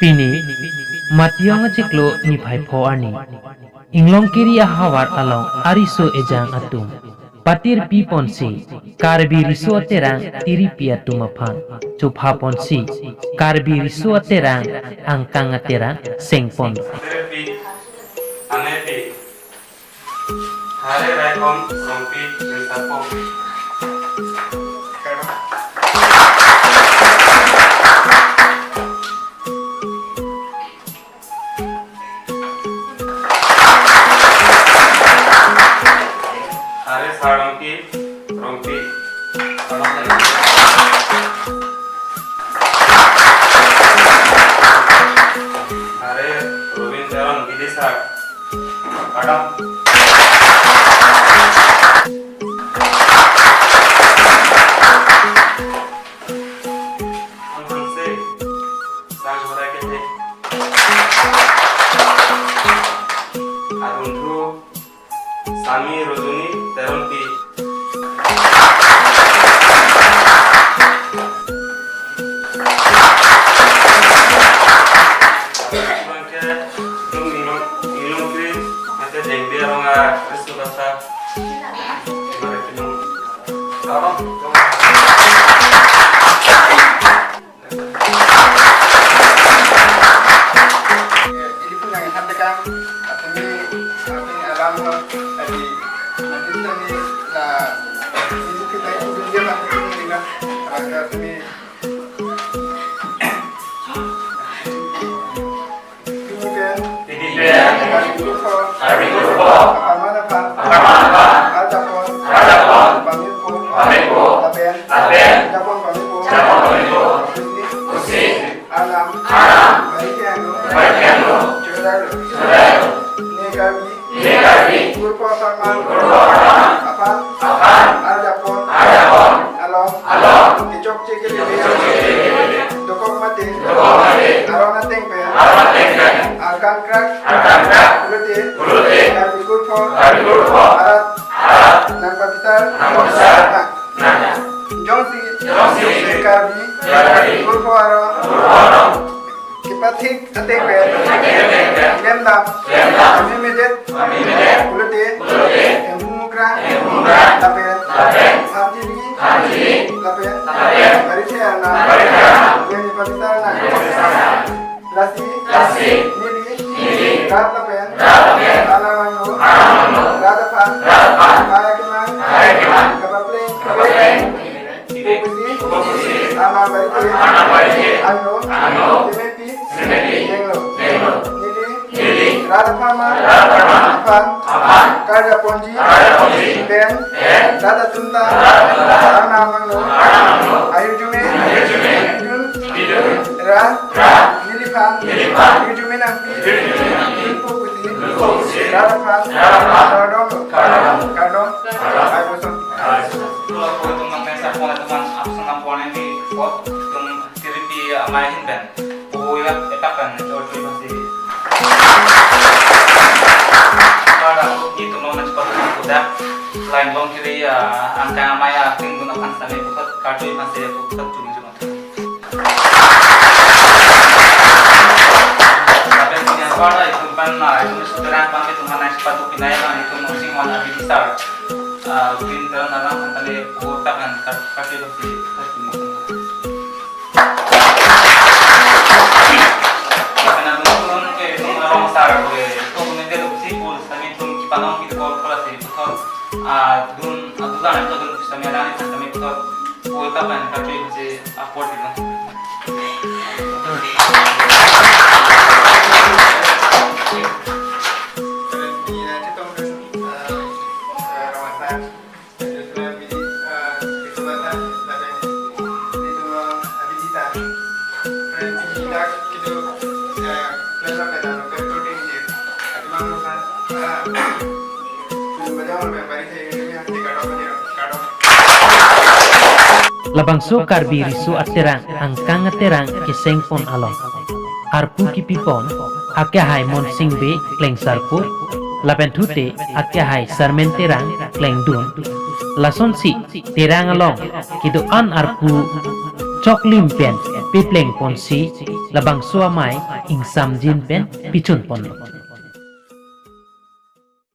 Pini Mationg Chiklo ni Paipo Ani Inglong Kiri Ahawar Along Ariso Ejang Atum Patir Pi Ponsi Karbi Riso Terang Tiri Piatumapang Chupha Ponsi Karbi Riso Terang Angkang Terang Sengpon Hari Raikom Rompi Wisapong Hari Sarongki Rompi Hari Rubin Teron Bidisak Kadang Sami Rojuni Teronti Labangso karbi risu aterang angkang aterang keseng pon along arpu ki pipon akya hai mon singbe kleng sarpu laben thute akya hai sarmen terang kleng dun lason si terang along kido an arpu choklim pen pipleng pon si labang suamai ing samjin pen pichun ponlo.